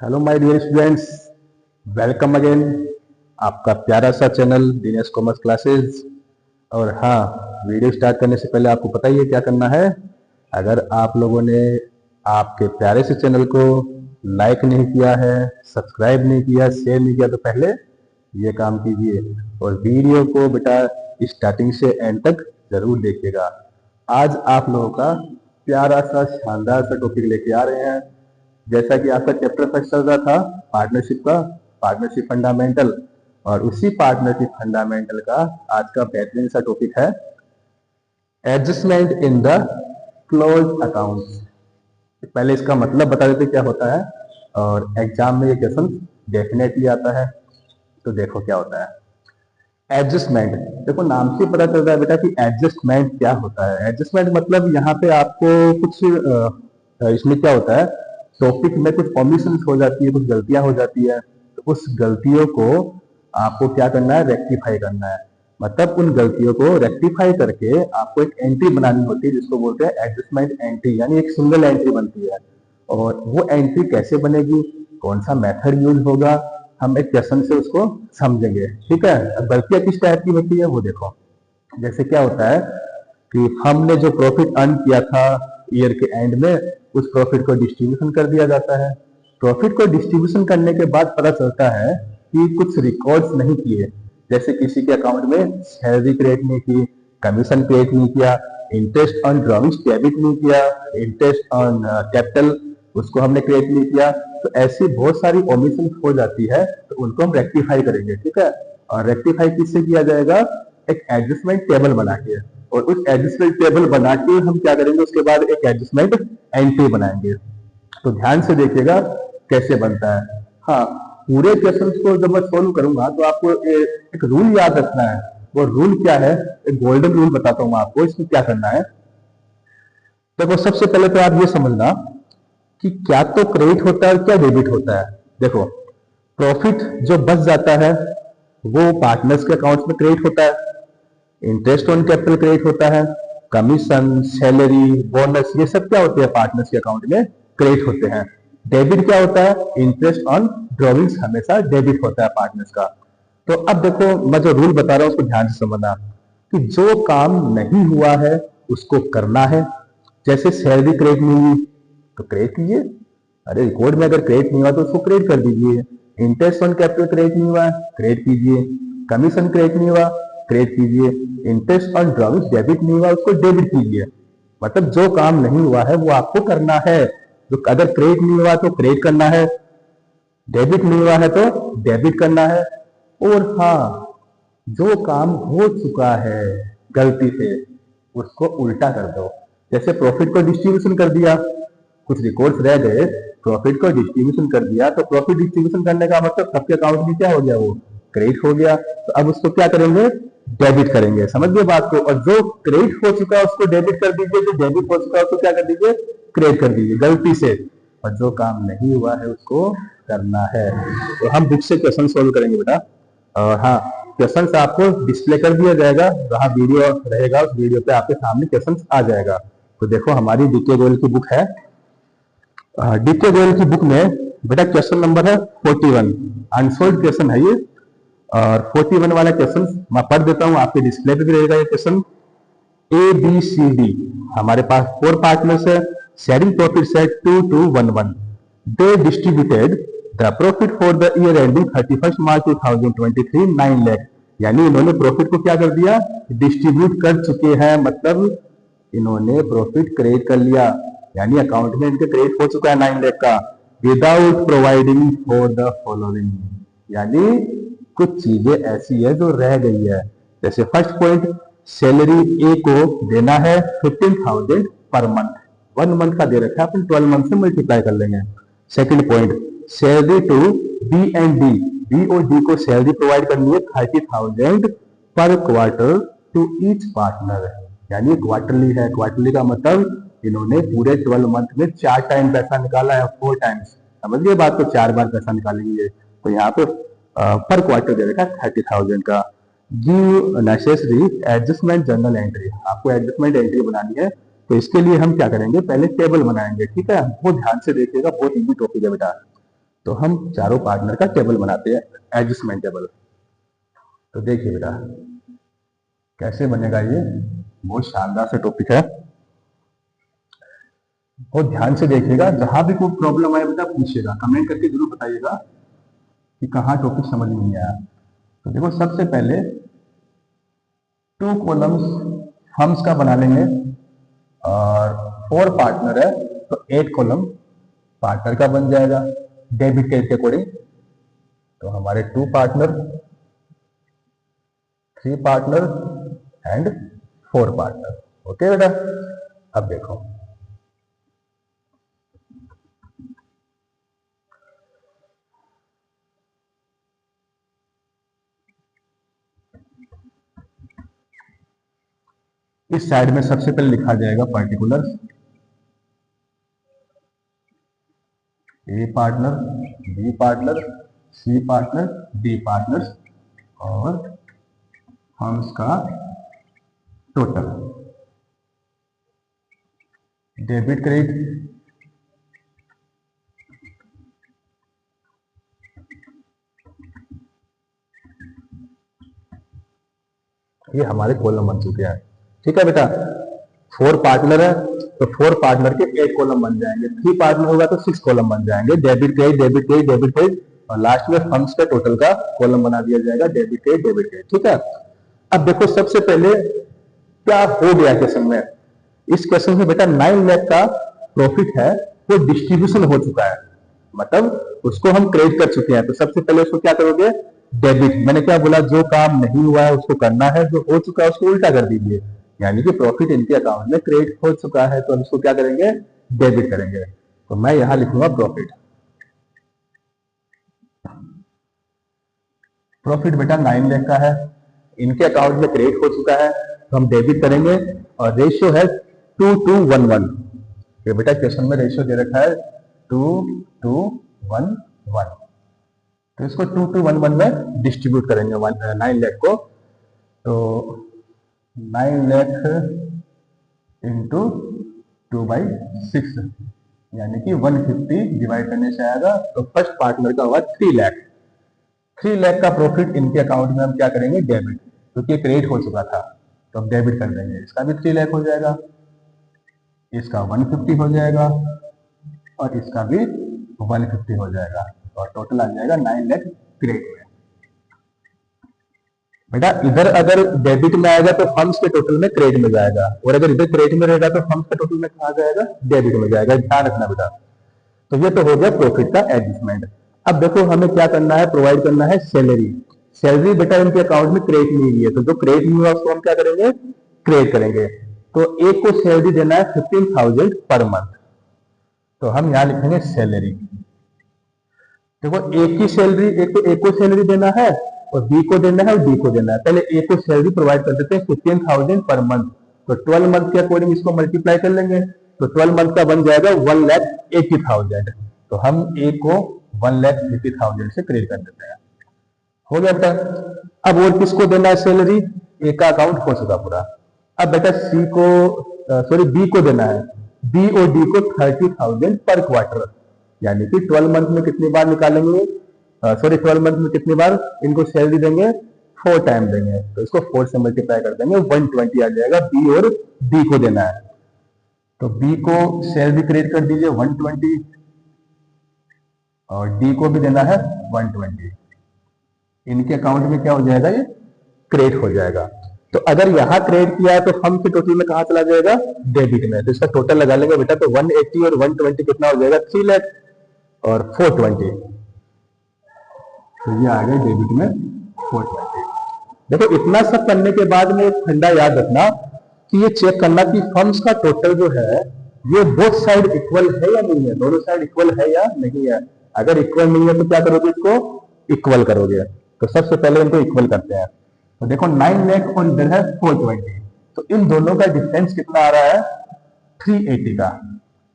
Hello my dear students, welcome again. आपका प्यारा सा चैनल दिनेश कॉमर्स क्लासेस। और हाँ, वीडियो स्टार्ट करने से पहले आपको पता ही है क्या करना है। अगर आप लोगों ने आपके प्यारे से चैनल को लाइक नहीं किया है, सब्सक्राइब नहीं किया, शेयर नहीं किया, तो पहले ये काम कीजिए और वीडियो को बेटा स्टार्टिंग से एंड तक जरूर देखिएगा। आज आप लोगों का प्यारा सा शानदार सा टॉपिक लेके आ रहे हैं। जैसा कि आपका चैप्टर फर्स्ट चल रहा था पार्टनरशिप का, पार्टनरशिप फंडामेंटल, और उसी पार्टनरशिप फंडामेंटल का आज का बेहतरीन सा टॉपिक है adjustment in the close accounts. पहले इसका मतलब बता देते क्या होता है, और एग्जाम में ये क्वेश्चन डेफिनेटली आता है। तो देखो क्या होता है एडजस्टमेंट। देखो नाम से पता चल रहा है बेटा कि एडजस्टमेंट क्या होता है। एडजस्टमेंट मतलब यहाँ पे आपको कुछ इसमें क्या होता है, टॉपिक में कुछ ओमिशंस हो जाती है, कुछ गलतियां हो जाती है, तो उस गलतियों को आपको क्या करना है, रेक्टिफाई करना है। मतलब उन गलतियों को रेक्टिफाई करके आपको एक एंट्री बनानी होती है, जिसको बोलते हैं एडजस्टमेंट एंट्री, यानी एक सिंगल एंट्री बनती है। और वो एंट्री कैसे बनेगी, कौन सा मेथड यूज होगा, हम एक क्वेश्चन से उसको समझेंगे। ठीक है, अब गलतियां किस टाइप की होती है वो देखो। जैसे क्या होता है कि हमने जो प्रॉफिट अर्न किया था ईयर के एंड में, उस प्रॉफिट को डिस्ट्रीब्यूशन कर दिया जाता है। प्रॉफिट को डिस्ट्रीब्यूशन करने के बाद पता चलता है कि कुछ रिकॉर्ड्स नहीं किए। जैसे किसी के अकाउंट में सैलरी क्रिएट नहीं की, कमीशन क्रिएट नहीं किया, इंटरेस्ट ऑन ड्रॉइंग्स डेबिट नहीं किया, इंटरेस्ट ऑन कैपिटल उसको हमने क्रिएट नहीं किया। तो ऐसी बहुत सारी ओमिशन हो जाती है, तो उनको हम रेक्टिफाई करेंगे। ठीक है, और रेक्टिफाई किससे किया जाएगा, एक एडजस्टमेंट टेबल बना के। और उस एडजस्टमेंट टेबल बना के हम क्या करेंगे, उसके बाद एक एडजस्टमेंट एंट्री बनाएंगे। तो ध्यान से देखिएगा कैसे बनता है। हाँ, पूरे क्वेश्चन को जब मैं सोल्व करूंगा तो आपको एक रूल याद रखना है। वो रूल क्या है, एक गोल्डन रूल बताता हूँ आपको। इसमें क्या करना है, देखो सबसे पहले तो आप ये समझना कि क्या तो क्रेडिट होता है और क्या डेबिट होता है। देखो, प्रॉफिट जो बच जाता है वो पार्टनर्स के अकाउंट्स में क्रेडिट होता है, इंटरेस्ट ऑन कैपिटल क्रेडिट होता है, कमीशन, सैलरी, बोनस, ये सब क्या होते हैं, पार्टनर्स के अकाउंट में क्रेडिट होते हैं। डेबिट क्या होता है, इंटरेस्ट ऑन ड्रॉइंग्स हमेशा डेबिट होता है पार्टनर्स का। तो अब देखो मैं जो रूल बता रहा हूं उसको ध्यान से समझना कि जो काम नहीं हुआ है उसको करना है। जैसे सैलरी क्रेडिट नहीं हुई तो क्रेडिट कीजिए, अरे रिकॉर्ड में अगर क्रेडिट नहीं हुआ तो उसको क्रेडिट कर दीजिए। इंटरेस्ट ऑन कैपिटल क्रेडिट नहीं हुआ, क्रेडिट कीजिए। कमीशन क्रेडिट नहीं हुआ, क्रेडिट कीजिए। इंटरेस्ट ऑन ड्रॉइंग्स डेबिट नहीं हुआ, उसको डेबिट कीजिए। मतलब जो काम नहीं हुआ है वो आपको करना है। जो अगर क्रेडिट नहीं हुआ तो क्रेडिट करना है, डेबिट नहीं हुआ है तो डेबिट करना है। और हाँ, जो काम हो चुका है गलती से उसको उल्टा कर दो। जैसे प्रॉफिट को डिस्ट्रीब्यूशन कर दिया, कुछ रिकॉर्ड्स रह गए, प्रॉफिट को डिस्ट्रीब्यूशन कर दिया, तो प्रॉफिट डिस्ट्रीब्यूशन करने का मतलब सबके अकाउंट में क्या हो गया, वो क्रेडिट हो गया। तो अब उसको क्या करेंगे, डेबिट करेंगे। समझ गए बात को। और जो क्रेडिट हो चुका है उसको डेबिट कर दीजिए, जो डेबिट हो चुका है उसको क्या कर दीजिए, क्रेडिट कर दीजिए गलती से। और जो काम नहीं हुआ है उसको करना है। तो हम बुक से क्वेश्चन सोल्व करेंगे बेटा। और हाँ, क्वेश्चन आपको डिस्प्ले कर दिया जाएगा, वहां वीडियो रहेगा, उस वीडियो पे आपके सामने क्वेश्चन आ जाएगा। तो देखो हमारी डीके गोयल की बुक है, डीके गोयल की बुक में बेटा क्वेश्चन नंबर है 41, अनसोल्व क्वेश्चन है ये। और 41 वाला क्वेश्चन मैं पढ़ देता हूँ, आपके डिस्प्ले पे भी रहेगा ये question. A B C D, हमारे पास 4 पार्टनर्स है, sharing profit set 2-2-1-1। They distributed the profit for the year ending 31 March 2023 9 lakh. यानी इन्होंने प्रॉफिट को क्या कर दिया, डिस्ट्रीब्यूट कर चुके हैं। मतलब इन्होंने प्रॉफिट क्रिएट कर लिया, यानी अकाउंट में इनके क्रेडिट हो चुका है 9 लाख का, without providing for the following. यानी कुछ चीजें ऐसी है जो रह गई है। जैसे फर्स्ट पॉइंट, सैलरी ए को देना है 15,000 पर मंथ, 1 मंथ का दे रखा है, अपन 12 मंथ से मल्टीप्लाई कर लेंगे। Second point, salary to B and D, B और डी को सैलरी प्रोवाइड करनी है 30,000 per quarter to each partner. यानी क्वार्टरली है, क्वार्टरली का मतलब इन्होंने पूरे 12 मंथ में 4 टाइम पैसा निकाला है, 4 टाइम्स। समझ गए बात को, 4 बार पैसा निकालेंगे। तो यहाँ पे पर क्वार्टर दे रखा है 30,000 का। Give necessary adjustment journal entry, आपको एडजस्टमेंट एंट्री बनानी है। तो इसके लिए हम क्या करेंगे, पहले टेबल बनाएंगे। ठीक है, वो ध्यान से देखिएगा, बहुत इजी टॉपिक है बेटा। तो हम चारों पार्टनर का टेबल बनाते हैं, एडजस्टमेंट टेबल। तो देखिए बेटा कैसे बनेगा ये, बहुत शानदार से टॉपिक है। बहुत ध्यान से देखिएगा, जहां भी कोई प्रॉब्लम आए बेटा पूछिएगा, कमेंट करके जरूर बताइएगा कि कहाँ टॉपिक समझ में नहीं आया। तो देखो सबसे पहले 2 कॉलम्स हम्स का बना लेंगे, और 4 पार्टनर है तो 8 कॉलम पार्टनर का बन जाएगा डेबिट के अकॉर्डिंग। तो हमारे 2 partner, 3 partner and 4 partner. Okay बेटा, अब देखो इस साइड में सबसे पहले लिखा जाएगा particular, A partner, B partner, C partner, D partner और हम्स का टोटल, डेबिट क्रेडिट, ये हमारे कॉलम बन चुके हैं। ठीक है बेटा, 4 पार्टनर है तो 4 पार्टनर के 8 कॉलम बन जाएंगे, 3 पार्टनर होगा तो 6 कॉलम बन जाएंगे, debit credit debit credit debit credit, और लास्ट में फंड्स का टोटल का कॉलम बना दिया जाएगा, डेबिट क्रेडिट डेबिट क्रेडिट। ठीक है, अब देखो सबसे पहले क्या हो गया क्वेश्चन में। इस क्वेश्चन में बेटा 9 लाख का प्रॉफिट है, वो डिस्ट्रीब्यूशन हो चुका है, मतलब उसको हम क्रेडिट कर चुके हैं। तो सबसे पहले उसको क्या करोगे, डेबिट। मैंने क्या बोला, जो काम नहीं हुआ है उसको करना है, जो हो चुका है उसको उल्टा कर दीजिए, यानी कि प्रॉफिट इनके अकाउंट में क्रेडिट हो चुका है तो हम इसको क्या करेंगे, डेबिट करेंगे। तो मैं यहां लिखूंगा प्रॉफिट। प्रॉफिट बेटा 9 लाख का है, इनके अकाउंट में क्रेडिट हो चुका है तो हम डेबिट करेंगे, और रेशियो है 2:1:1। ये बेटा क्वेश्चन में रेशियो दे रखा है 2:1:1, तो इसको 2:1:1 में डिस्ट्रीब्यूट करेंगे 9 लाख को। तो 9 लाख इंटू 2/6 यानी कि 150 डिवाइड करने से आएगा। तो फर्स्ट पार्टनर का हुआ 3 लाख। 3 लाख का प्रॉफिट इनके अकाउंट में हम क्या करेंगे, डेबिट, क्योंकि क्रेडिट हो चुका था तो हम डेबिट कर देंगे। इसका भी 3 लाख हो जाएगा, इसका 150 हो जाएगा और इसका भी 150 हो जाएगा, और टोटल आ जाएगा 9 लाख क्रेडिट में। बेटा इधर अगर डेबिट में आएगा तो फंड्स के टोटल में क्रेडिट में जाएगा, और अगर इधर क्रेडिट में रहेगा तो फंड्स के टोटल में कहा जाएगा, डेबिट में जाएगा। ध्यान रखना बेटा। तो ये तो हो गया प्रॉफिट का एडजस्टमेंट। अब देखो हमें क्या करना है, प्रोवाइड करना है सैलरी। सैलरी बेटा इनके अकाउंट में क्रेडिट नहीं हुई है, तो जो क्रेडिट नहीं हुआ उसको हम क्या करेंगे, क्रेडिट करेंगे। तो एक को सैलरी देना है 15,000 पर मंथ, तो हम यहां लिखेंगे सैलरी। देखो एक की सैलरी, एक को सैलरी देना है और बी को देना है और डी को देना है। पहले ए को सैलरी प्रोवाइड कर देते हैं 15,000 पर मंथ, तो 12 मंथ के अकॉर्डिंग इसको मल्टीप्लाई कर लेंगे, तो 12 मंथ का बन जाएगा 1,80,000। तो हम ए को 1,80,000 से क्रेडिट कर देते हैं। हो गया बेटा। अब और किसको देना है सैलरी, ए का अकाउंट हो चुका पूरा। अब बेटा सी को बी को देना है, बी और डी को 30,000 पर क्वार्टर, यानी कि 12 मंथ में कितनी बार निकालेंगे, 12 मंथ में कितनी बार इनको सैलरी देंगे, 4 टाइम देंगे, तो इसको 4 से मल्टीप्लाई कर देंगे, 120 आ जाएगा। बी और डी को देना है, तो बी को सैलरी क्रेडिट कर दीजिए 120 और डी को भी देना है 120। इनके अकाउंट में क्या हो जाएगा, ये क्रेडिट हो जाएगा। तो अगर यहां क्रेडिट किया है तो हम के टोटल में कहां चला जाएगा, डेबिट में। तो इसका टोटल लगा लेंगे बेटा, तो 180 और 120 कितना हो जाएगा, 3 लाख और 420, तो ये आ गए डेबिट में 420। देखो इतना सब करने के बाद में एक फंडा याद रखना कि ये चेक करना कि फंड्स का टोटल जो है ये बोथ साइड इक्वल है या नहीं है, दोनों साइड इक्वल है या नहीं है। अगर इक्वल नहीं है तो क्या करोगे, इसको इक्वल करोगे। तो सबसे पहले इनको इक्वल करते हैं। तो देखो 9 लाख और इधर है 420, तो इन दोनों का डिफरेंस कितना आ रहा है, 380 का।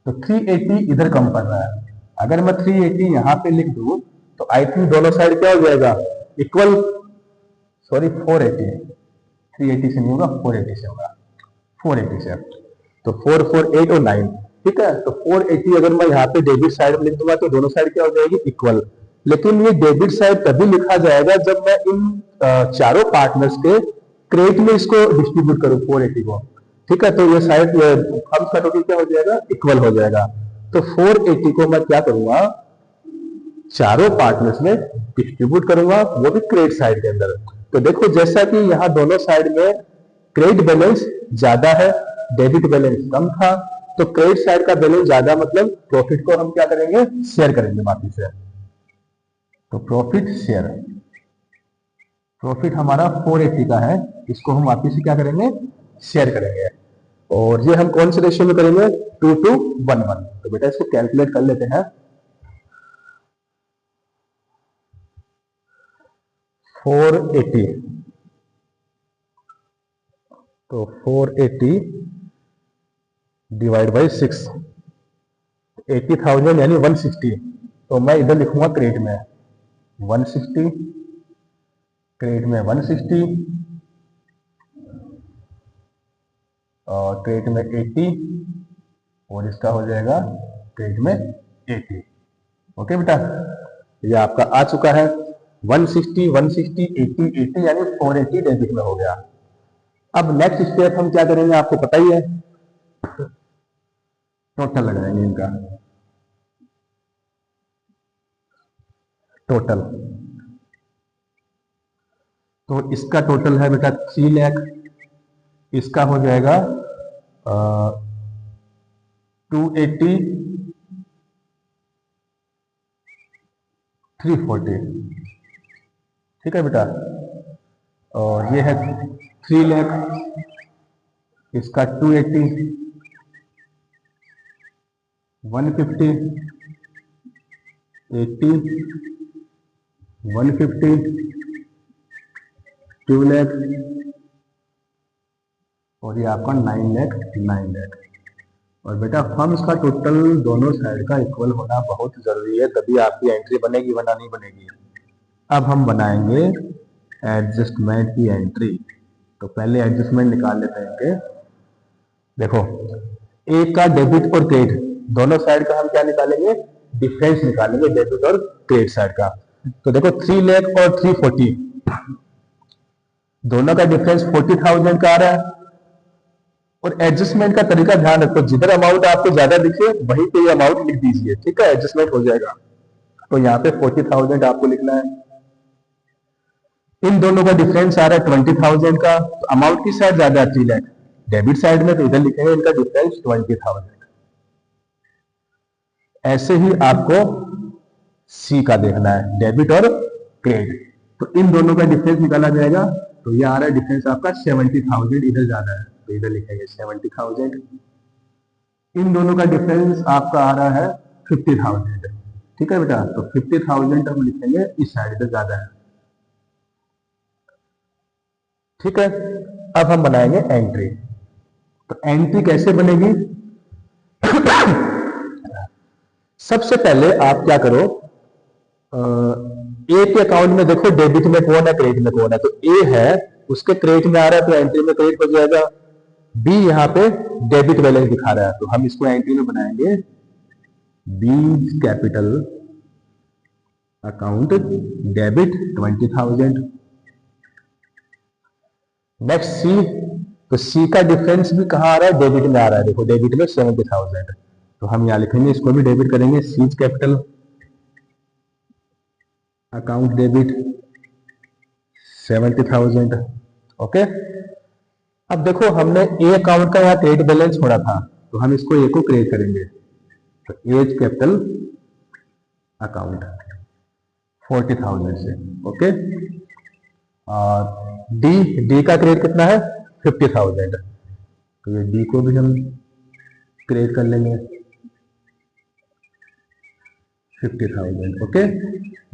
तो 380 इधर कम पड़ रहा है, अगर मैं 380 यहां पे लिख दूं तो आई थिंक दोनों साइड क्या हो जाएगा, इक्वल। 480, 380 से नहीं होगा, 480 से होगा, 480 से। तो 4, 4, 8 और 9, ठीक है, तो 480 अगर मैं यहाँ पे डेबिट साइड में लिख दूंगा तो दोनों साइड क्या हो जाएगी, इक्वल। लेकिन ये डेबिट साइड तभी लिखा जाएगा जब मैं इन चारों पार्टनर्स के क्रेडिट में इसको डिस्ट्रीब्यूट करूं 480 को। ठीक है, तो ये साइड फर्म्स का टोटल क्या हो जाएगा, इक्वल हो जाएगा। तो 480 को मैं क्या करूंगा, चारों पार्टनर्स में डिस्ट्रीब्यूट करूंगा, वो भी क्रेडिट साइड के अंदर। तो देखो जैसा कि यहाँ दोनों साइड में क्रेडिट बैलेंस ज्यादा है, डेबिट बैलेंस कम था, तो क्रेडिट साइड का बैलेंस ज्यादा, मतलब प्रॉफिट को हम क्या करेंगे, शेयर करेंगे बाकी से। तो प्रॉफिट शेयर, प्रॉफिट हमारा 480 का है, इसको हम वापिस से क्या करेंगे, शेयर करेंगे। और ये हम कौन से रेशियो में करेंगे, 2:1:1। तो बेटा इसको कैलकुलेट कर लेते हैं। 480, तो 480 डिवाइड बाई 6, 80,000 यानी 160। तो मैं इधर लिखूंगा क्रेडिट में 160, क्रेडिट में 160 और क्रेडिट में 80, और इसका हो जाएगा क्रेडिट में 80। ओके बेटा, ये आपका आ चुका है 160, 160, 80, 80 यानी 480 डेबिट में हो गया। अब नेक्स्ट स्टेप हम क्या करेंगे, आपको पता ही है, टोटल लगाएंगे इनका, टोटल। तो इसका टोटल है बेटा 3 लाख, इसका हो जाएगा 280, 340। ठीक है बेटा, और ये है 3 लाख, इसका 280, 150, 80, 150, 2 लाख, और ये आपका 9 लाख, 9 लाख। और बेटा फर्म्स का टोटल दोनों साइड का इक्वल होना बहुत जरूरी है, तभी आपकी एंट्री बनेगी, वरना नहीं बनेगी। अब हम बनाएंगे एडजस्टमेंट की एंट्री। तो पहले एडजस्टमेंट निकाल लेते हैं इनके। देखो एक का डेबिट और क्रेडिट दोनों साइड का हम क्या निकालेंगे, डिफरेंस निकालेंगे डेबिट और क्रेडिट साइड का। तो देखो 3 लाख और 340 दोनों का डिफरेंस 40,000 का आ रहा है। और एडजस्टमेंट का तरीका ध्यान रखो, जिधर अमाउंट आपको ज्यादा दिखे वहीं पे ये अमाउंट लिख दीजिए, ठीक है, एडजस्टमेंट हो जाएगा। तो यहाँ पे 40,000 आपको लिखना है। इन दोनों का डिफरेंस आ रहा है 20,000 का, तो अमाउंट किस साइड ज्यादा है, 3 लाख डेबिट साइड में, तो इधर लिखेंगे इनका डिफरेंस 20,000। ऐसे ही आपको सी का देखना है, डेबिट और क्रेडिट। तो इन दोनों का डिफरेंस निकाला जाएगा, तो ये आ रहा है डिफरेंस आपका 70,000, इधर ज्यादा है तो इधर लिखेंगे 70,000। इन दोनों का डिफरेंस आपका आ रहा है 50,000। ठीक है बेटा, तो 50,000 हम लिखेंगे इस साइड, इधर ज्यादा है। ठीक है, अब हम बनाएंगे एंट्री। तो एंट्री कैसे बनेगी, सबसे पहले आप क्या करो, ए के अकाउंट में देखो डेबिट में कौन है, क्रेडिट में कौन है। तो ए है, उसके क्रेडिट में आ रहा है तो एंट्री में क्रेडिट हो जाएगा। बी यहाँ पे डेबिट बैलेंस दिखा रहा है, तो हम इसको एंट्री में बनाएंगे B capital account debit 20,000। Next C, तो सी का डिफरेंस भी कहाँ आ रहा है, डेबिट में आ रहा है। देखो डेबिट में 70,000, तो हम यहाँ लिखेंगे, इसको भी डेबिट करेंगे, seize capital account debit 70,000। Okay, अब देखो हमने ए अकाउंट का यहाँ क्रेडिट बैलेंस छोड़ा था, तो हम इसको ए को क्रेडिट करेंगे। तो एज कैपिटल अकाउंट 40,000 से। ओके, और डी का क्रेडिट कितना है, 50,000, तो ये डी को भी हम क्रेडिट कर लेंगे 50,000। ओके,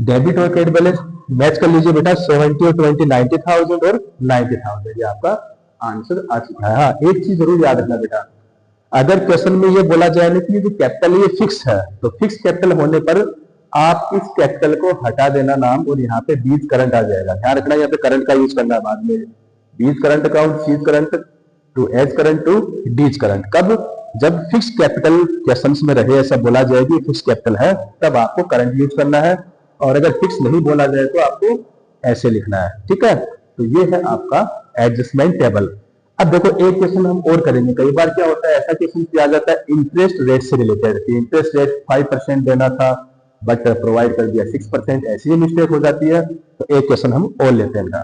डेबिट और क्रेडिट बैलेंस मैच कर लीजिए बेटा, 70 और 20 90,000 और 90,000, ये आपका आंसर आ चुका है। हाँ, एक चीज जरूर याद रखना बेटा, अगर क्वेश्चन में ये बोला जाए ना कि ये जो कैपिटल ये फिक्स है, तो फिक्स कैपिटल होने पर आप इस कैपिटल को हटा देना नाम, और यहाँ पे बीज करंट आ जाएगा। ध्यान रखना, यहाँ पे करंट का यूज करना है बाद में। B's current account, C's current to A's current to D's current, कब, जब फिक्स कैपिटल क्वेश्चंस में रहे, ऐसा बोला जाए कि फिक्स कैपिटल है, तब आपको करंट यूज करना है, और अगर फिक्स नहीं बोला जाए तो आपको ऐसे लिखना है। ठीक है, तो ये है आपका एडजस्टमेंट टेबल। अब देखो एक क्वेश्चन हम और करेंगे। कई बार क्या होता है, ऐसा क्वेश्चन किया जाता है इंटरेस्ट रेट से रिलेटेड, इंटरेस्ट रेट 5% देना था बट प्रोवाइड कर दिया 6%, ऐसी मिस्टेक हो जाती है। तो एक क्वेश्चन हम और लेते हैं इनका।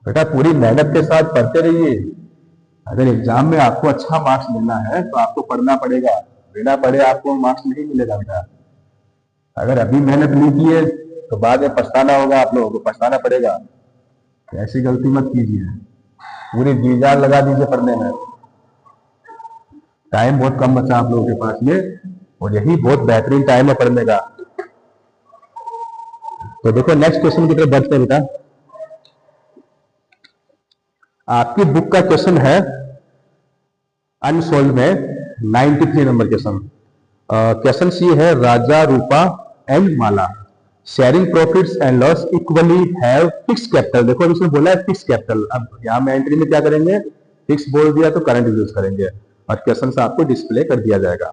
बेटा पूरी मेहनत के साथ पढ़ते रहिए। अगर एग्जाम में आपको अच्छा मार्क्स लेना है तो आपको पढ़ना पड़ेगा, बिना पढ़े आपको मार्क्स नहीं मिलेगा बेटा। अगर अभी मेहनत नहीं की है तो बाद में पछताना होगा, आप लोगों को पछताना पड़ेगा। तो ऐसी गलती मत कीजिए, पूरी जी जान लगा दीजिए पढ़ने में। टाइम बहुत कम बचा आप लोगों के पास में, और यही बहुत बेहतरीन टाइम है पढ़ने का। तो देखो नेक्स्ट क्वेश्चन की तरफ बढ़ते हैं बेटा। आपकी बुक का क्वेश्चन है अनसोल्ड में 93 नंबर क्वेश्चन। क्वेश्चन ये है, Raja Rupa and Mala sharing profits and loss equally have fix capital. देखो इसमें बोला है फिक्स कैपिटल। अब यहां में एंट्री में क्या करेंगे, फिक्स बोल दिया तो करंट यूज करेंगे, और क्वेश्चन से आपको डिस्प्ले कर दिया जाएगा।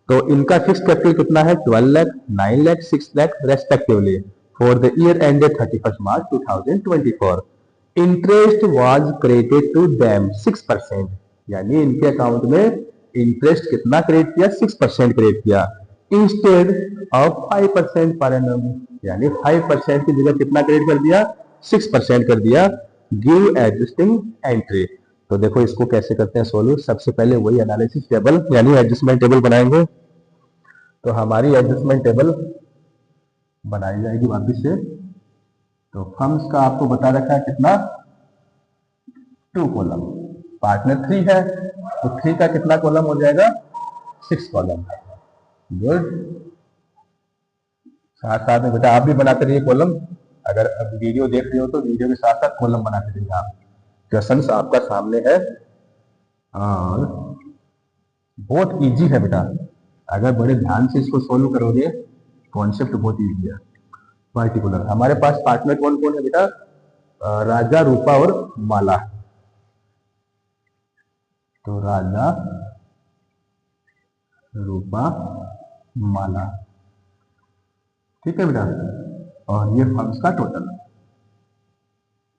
तो इनका फिक्स कैपिटल कितना है, 12 lakh, 9 lakh, 6 lakh respectively for the year ended 31 March 2024। Interest was credited to them 6%, यानी इनके अकाउंट में इंटरेस्ट कितना क्रेडिट किया, 6% क्रेडिट किया, इंस्टेड ऑफ 5% पर एनम, यानी 5% की जगह कितना क्रेडिट कर दिया, 6% कर दिया। Give adjusting entry. तो देखो इसको कैसे करते हैं सोल्व। सबसे पहले वही एनालिसिस टेबल यानी एडजस्टमेंट टेबल बनाएंगे। तो हमारी एडजस्टमेंट टेबल बनाई जाएगी वापिस से। तो फर्म्स का आपको बता रखा है कितना, 2 कॉलम, पार्टनर 3 है तो 3 का कितना कॉलम हो जाएगा, 6 कॉलम। गुड। साथ साथ में बेटा आप भी बनाते रहिए कॉलम। अगर अब वीडियो देख रहे हो तो वीडियो के साथ साथ कॉलम बनाते रहिए आप। क्वेश्चन आपका सामने है और बहुत इजी है बेटा। अगर बड़े ध्यान से इसको सोल्व करोगे, कॉन्सेप्ट बहुत इजी है। पर्टिकुलर हमारे पास पार्टनर कौन कौन है बेटा, राजा, रूपा और माला। तो राजा, रूपा, माला, ठीक है बेटा। और ये फर्म्स का टोटल,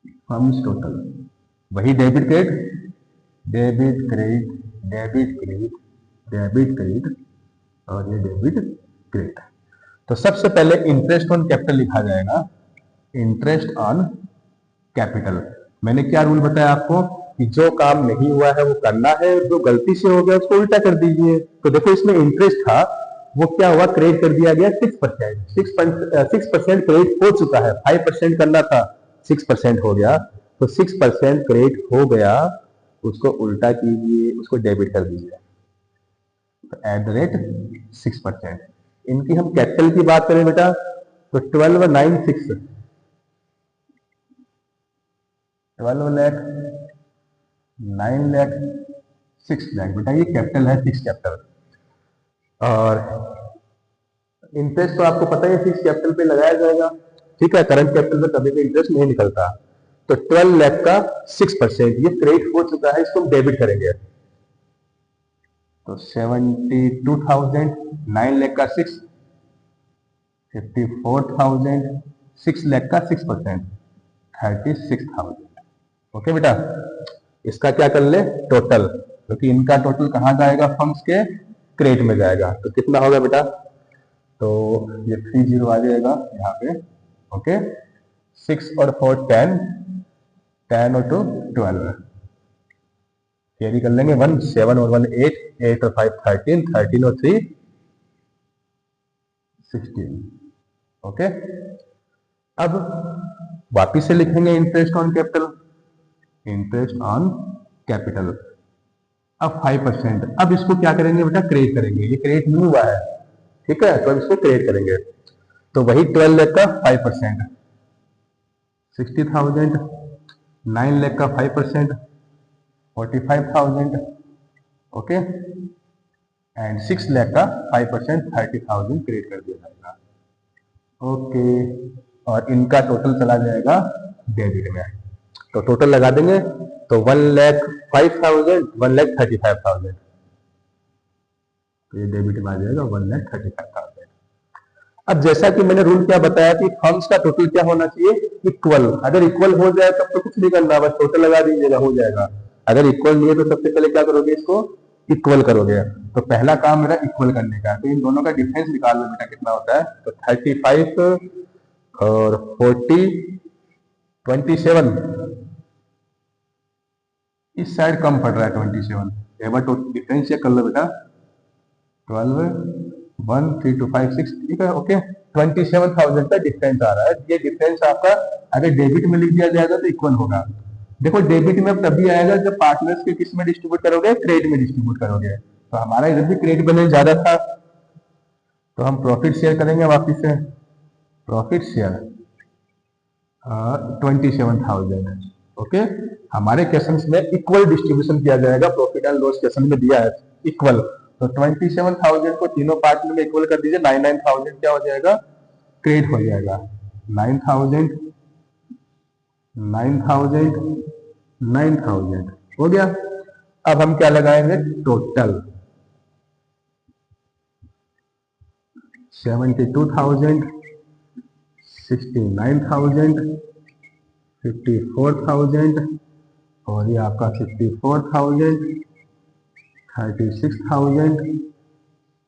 फर्म्स टोटल, वही debit credit, debit credit, debit credit, debit credit, और ये डेबिट क्रेडिट। तो सबसे पहले इंटरेस्ट ऑन कैपिटल लिखा जाएगा, इंटरेस्ट ऑन कैपिटल। मैंने क्या रूल बताया आपको कि जो काम नहीं हुआ है वो करना है, जो गलती से हो गया उसको उल्टा कर दीजिए। तो देखो इसमें इंटरेस्ट था, वो क्या हुआ, क्रेडिट कर दिया गया 6%। 6% क्रेडिट हो चुका है, 5% करना था, 6% हो गया, तो 6% क्रेडिट हो गया, उसको उल्टा कीजिए, उसको डेबिट कर दीजिए। At the rate 6%। इनकी हम कैपिटल की बात करें बेटा तो 12,996, 12 लाख, 9 लाख, 6 लाख बेटा, ये कैपिटल है, फिक्स कैपिटल। और इंटरेस्ट तो आपको पता है फिक्स कैपिटल पे लगाया जाएगा, ठीक है। करंट कैपिटल पे कभी भी इंटरेस्ट नहीं निकलता। तो 12 लाख का 6%, ये क्रेडिट हो चुका है, इसको हम डेबिट करेंगे। तो 72,000, 9 लाख का 6, 54,000, 6 लाख का 6%, 36,000। ओके बेटा, इसका क्या कर ले, टोटल, क्योंकि इनका टोटल कहां जाएगा, फर्म्स के क्रेडिट में जाएगा। तो कितना होगा बेटा, तो ये 30 आ जाएगा यहाँ पे। ओके, 6 और 4 10, 10 और 2 12, कैरी कर लेंगे 1, 7 और 1 8, 8 और 5 13, 13 और 3 16। ओके, अब वापिस से लिखेंगे interest on capital, interest on capital. अब 5%, अब इसको क्या करेंगे बेटा, क्रेडिट करेंगे। ये क्रेडिट नहीं हुआ है, ठीक है, तो अब इसको क्रेडिट करेंगे। तो वही 12 लाख का 5%, 60,000, 9 लाख का 5%, 45,000, ओके, एंड 6 लाख का 5%, 30,000 क्रेडिट कर दिया जाएगा। ओके, और इनका टोटल चला जाएगा डेबिट में। तो टोटल लगा देंगे तो 1,05,000, 1,35,000, तो ये डेबिट में आ जाएगा 1,35,000। अब जैसा कि मैंने रूल क्या बताया कि फर्म्स का टोटल क्या होना चाहिए, इक्वल। अगर इक्वल हो जाए तब तो कुछ नहीं करना, बस टोटल लगा दीजिएगा, हो जाएगा। अगर इक्वल नहीं है तो सबसे पहले क्या करोगे, इसको इक्वल करोगे। तो पहला काम मेरा इक्वल करने का है, तो इन दोनों का डिफरेंस निकाल लो बेटा कितना होता है। तो 35 और 40, 27, इस साइड कम पड़ रहा है 27, एक बार तो डिफरेंस चेक कर लो बेटा। 12, 1, 3, 2, 5, 6, ठीक है, ओके। 27,000 का डिफरेंस आ रहा है। ये डिफरेंस आपका अगर डेबिट में लिख दिया जाएगा तो इक्वल होगा। देखो डेबिट में अब तभी आएगा जब पार्टनर्स के किस में डिस्ट्रीब्यूट करोगे, क्रेडिट में डिस्ट्रीब्यूट करोगे। तो हमारा इधर भी क्रेडिट बैलेंस ज्यादा था, तो हम प्रॉफिट शेयर करेंगे वापिस से। Profit share 27,000, okay. हमारे क्वेश्चन में इक्वल डिस्ट्रीब्यूशन किया जाएगा, प्रॉफिट एंड लॉस क्वेश्चन में दिया है इक्वल। तो 27,000 को तीनों पार्ट में इक्वल कर दीजिए, 9,9,000 क्या हो जाएगा, क्रेडिट हो जाएगा। 9,000, 9,000, 9,000 हो गया। अब हम क्या लगाएंगे, टोटल 72,000, 69,000, 54,000 और ये आपका 54,000, 36,000,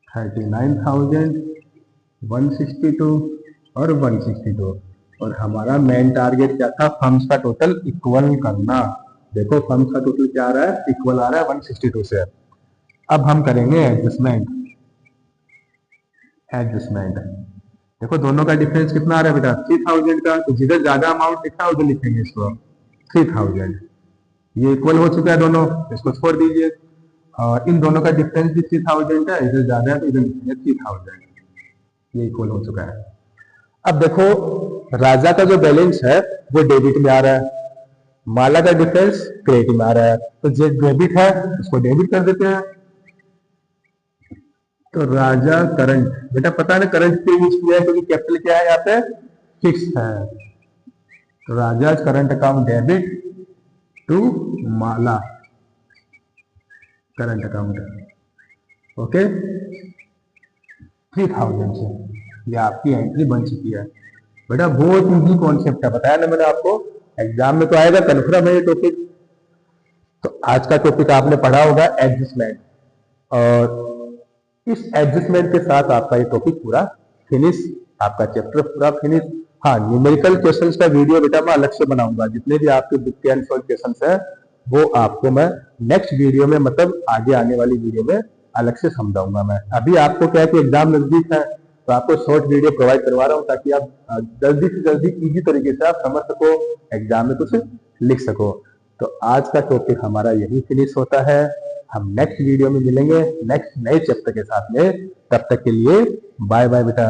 39,000, 162 और 162। और हमारा मेन टारगेट क्या था, फर्म्स का टोटल इक्वल करना। देखो फर्म्स का टोटल क्या आ रहा है, इक्वल आ रहा है 162 से। अब हम करेंगे एडजस्टमेंट। एडजस्टमेंट देखो दोनों का डिफरेंस कितना आ रहा है बेटा, 3,000 का। तो जिधर ज्यादा अमाउंट लिखा है उधर लिखेंगे इसको 3,000। ये इक्वल हो चुका है दोनों, इसको छोड़ दीजिए। और इन दोनों का डिफरेंस भी 3,000 है, इधर ज्यादा है तो इधर लिखेंगे 3,000। ये इक्वल हो चुका है। अब देखो राजा का जो बैलेंस है वो डेबिट में आ रहा है, माला का डिफरेंस क्रेडिट में आ रहा है। तो जो डेबिट है उसको डेबिट कर देते हैं। तो राजा करंट, बेटा पता है करंट क्यों यूज किया है, क्योंकि कैपिटल क्या है यहाँ पे, फिक्स है। तो Raja current account debit to Mala current account, okay. 3,000 से ये आपकी एंट्री बन चुकी है। बेटा बहुत इजी कॉन्सेप्ट है, बताया ना मैंने आपको, एग्जाम में तो आएगा कन्फर्म है ये टॉपिक। तो आज का टॉपिक आपने पढ़ा होगा एडजस्टमेंट, और इस एडजस्टमेंट के साथ आपका ये टॉपिक पूरा फिनिश, आपका चैप्टर पूरा फिनिश। हाँ, न्यूमेरिकल क्वेश्चंस का वीडियो बेटा मैं अलग से बनाऊंगा, जितने भी आपके बुक के अनसॉल्व क्वेश्चंस है वो आपको मैं नेक्स्ट वीडियो में, मतलब आगे आने वाली वीडियो में अलग से समझाऊंगा मैं। अभी आपको क्या है कि एग्जाम नजदीक है तो आपको शॉर्ट वीडियो प्रोवाइड करवा रहा हूँ ताकि आप जल्दी से जल्दी इजी तरीके से आप समझ सको, एग्जाम में कुछ लिख सको। तो आज का टॉपिक हमारा यही फिनिश होता है। हम नेक्स्ट वीडियो में मिलेंगे नेक्स्ट नए चैप्टर के साथ में। तब तक के लिए बाय बाय बेटा।